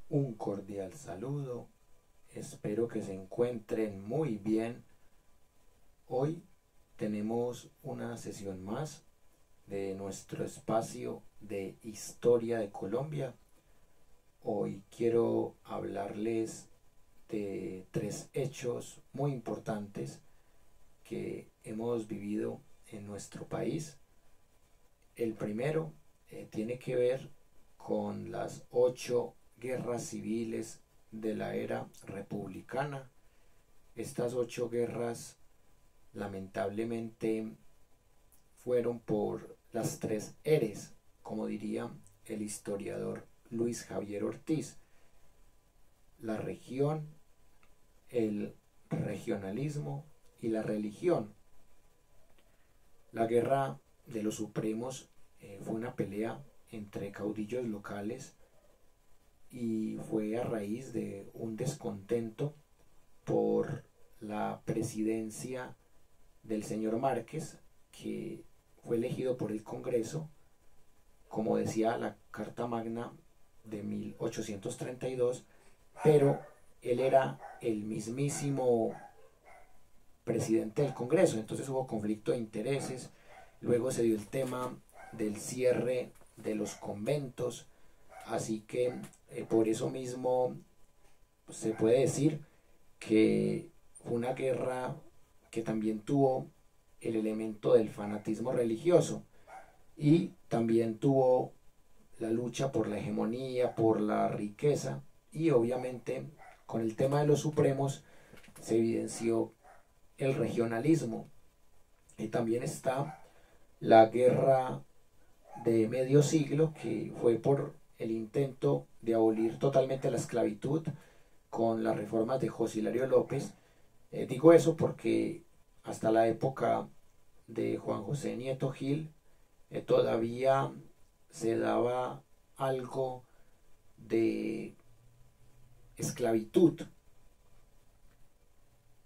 Un cordial saludo, espero que se encuentren muy bien. Hoy tenemos una sesión más de nuestro espacio de Historia de Colombia. Hoy quiero hablarles de tres hechos muy importantes que hemos vivido en nuestro país. El primero tiene que ver con las 8 guerras civiles de la era republicana. Estas 8 guerras lamentablemente fueron por las tres eres, como diría el historiador Luis Javier Ortiz: la región, el regionalismo y la religión. La guerra de los supremos fue una pelea entre caudillos locales y fue a raíz de un descontento por la presidencia del señor Márquez, que fue elegido por el Congreso, como decía la Carta Magna de 1832, pero él era el mismísimo presidente del Congreso. Entonces hubo conflicto de intereses. Luego se dio el tema del cierre de los conventos, así que por eso mismo se puede decir que fue una guerra que también tuvo el elemento del fanatismo religioso, y también tuvo la lucha por la hegemonía, por la riqueza, y obviamente con el tema de los supremos se evidenció el regionalismo. Y también está la guerra de medio siglo, que fue por el intento de abolir totalmente la esclavitud con las reformas de José Hilario López. Digo eso porque hasta la época de Juan José Nieto Gil todavía se daba algo de esclavitud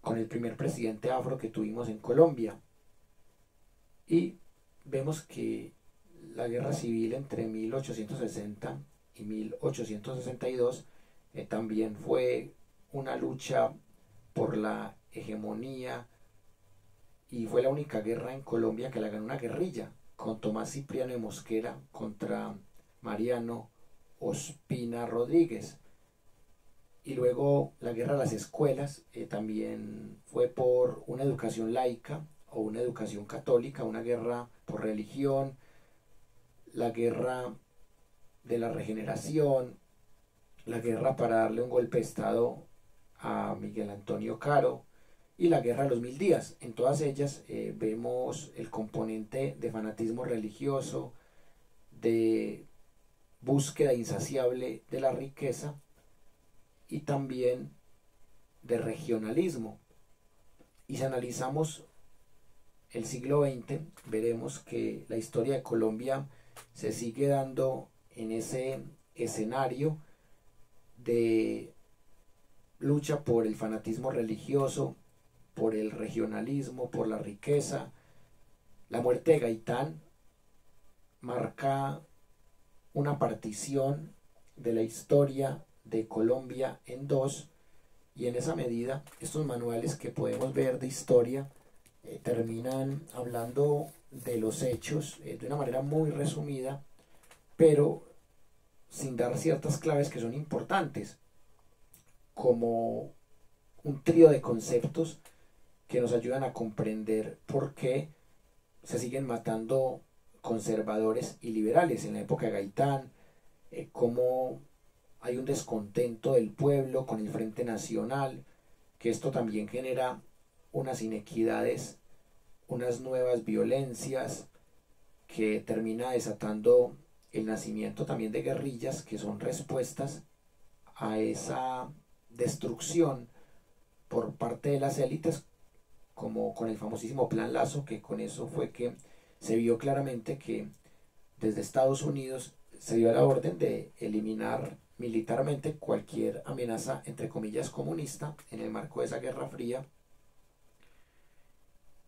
con el primer presidente afro que tuvimos en Colombia. Y vemos que la guerra civil entre 1860 y 1862 también fue una lucha por la hegemonía, y fue la única guerra en Colombia que la ganó una guerrilla, con Tomás Cipriano de Mosquera contra Mariano Ospina Rodríguez. Y luego la guerra a las escuelas también fue por una educación laica o una educación católica, una guerra por religión, la guerra de la regeneración, la guerra para darle un golpe de Estado a Miguel Antonio Caro, y la guerra de los 1000 días. En todas ellas vemos el componente de fanatismo religioso, de búsqueda insaciable de la riqueza y también de regionalismo. Y si analizamos el siglo XX, veremos que la historia de Colombia se sigue dando en ese escenario de lucha por el fanatismo religioso, por el regionalismo, por la riqueza. La muerte de Gaitán marca una partición de la historia de Colombia en dos, y en esa medida estos manuales que podemos ver de historia terminan hablando de los hechos de una manera muy resumida, pero sin dar ciertas claves que son importantes, como un trío de conceptos que nos ayudan a comprender por qué se siguen matando conservadores y liberales en la época de Gaitán, cómo hay un descontento del pueblo con el Frente Nacional, que esto también genera unas inequidades, unas nuevas violencias, que termina desatando el nacimiento también de guerrillas que son respuestas a esa destrucción por parte de las élites, como con el famosísimo Plan Lazo, que con eso fue que se vio claramente que desde Estados Unidos se dio la orden de eliminar militarmente cualquier amenaza, entre comillas, comunista en el marco de esa Guerra Fría.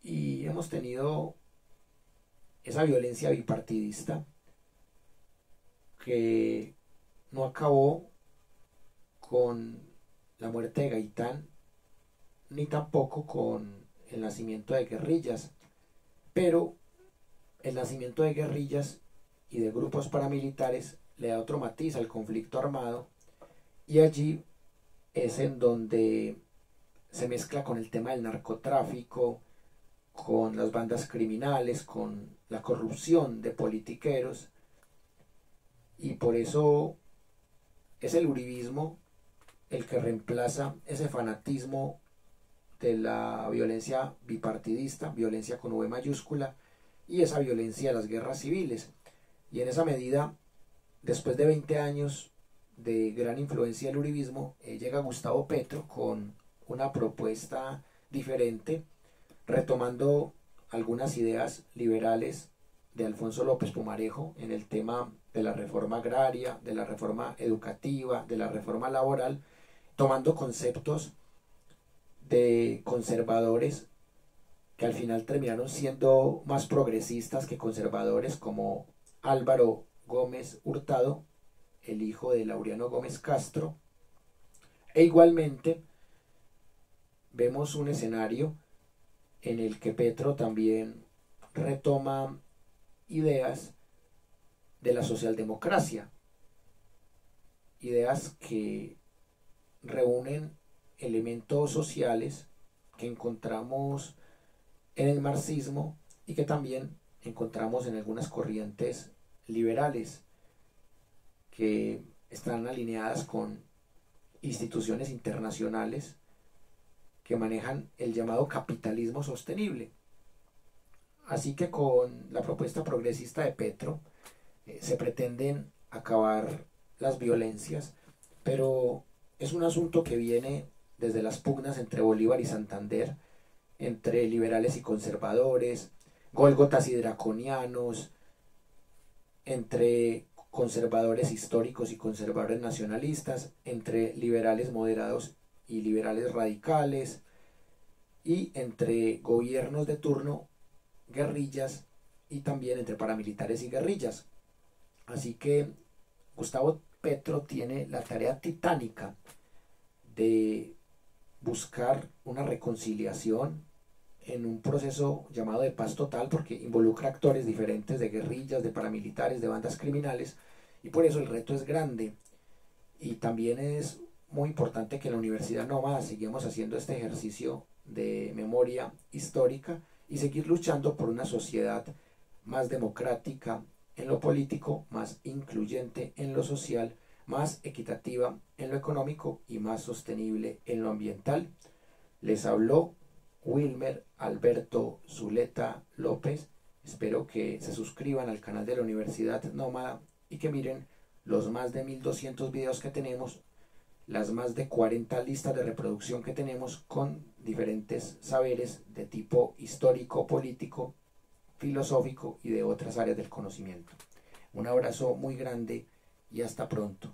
Y hemos tenido esa violencia bipartidista que no acabó con la muerte de Gaitán, ni tampoco con el nacimiento de guerrillas, pero el nacimiento de guerrillas y de grupos paramilitares le da otro matiz al conflicto armado, y allí es en donde se mezcla con el tema del narcotráfico, con las bandas criminales, con la corrupción de politiqueros, y por eso es el uribismo el que reemplaza ese fanatismo de la violencia bipartidista, violencia con V mayúscula, y esa violencia de las guerras civiles. Y en esa medida, después de 20 años de gran influencia del uribismo, llega Gustavo Petro con una propuesta diferente, retomando algunas ideas liberales de Alfonso López Pumarejo en el tema de la reforma agraria, de la reforma educativa, de la reforma laboral, tomando conceptos de conservadores que al final terminaron siendo más progresistas que conservadores, como Álvaro Gómez Hurtado, el hijo de Laureano Gómez Castro, e igualmente vemos un escenario en el que Petro también retoma ideas de la socialdemocracia, ideas que reúnen elementos sociales que encontramos en el marxismo y que también encontramos en algunas corrientes liberales que están alineadas con instituciones internacionales que manejan el llamado capitalismo sostenible. Así que con la propuesta progresista de Petro se pretenden acabar las violencias, pero es un asunto que viene desde las pugnas entre Bolívar y Santander, entre liberales y conservadores, gólgotas y draconianos, entre conservadores históricos y conservadores nacionalistas, entre liberales moderados y liberales radicales, y entre gobiernos de turno, guerrillas, y también entre paramilitares y guerrillas. Así que Gustavo Petro tiene la tarea titánica de buscar una reconciliación en un proceso llamado de paz total, porque involucra actores diferentes de guerrillas, de paramilitares, de bandas criminales, y por eso el reto es grande. Y también es muy importante que en la Universidad Nómada sigamos haciendo este ejercicio de memoria histórica y seguir luchando por una sociedad más democrática en lo político, más incluyente en lo social, más equitativa en lo económico y más sostenible en lo ambiental. Les habló Wilmer Alberto Zuleta López. Espero que se suscriban al canal de la Universidad Nómada y que miren los más de 1200 videos que tenemos, las más de 40 listas de reproducción que tenemos con diferentes saberes de tipo histórico, político, filosófico y de otras áreas del conocimiento. Un abrazo muy grande y hasta pronto.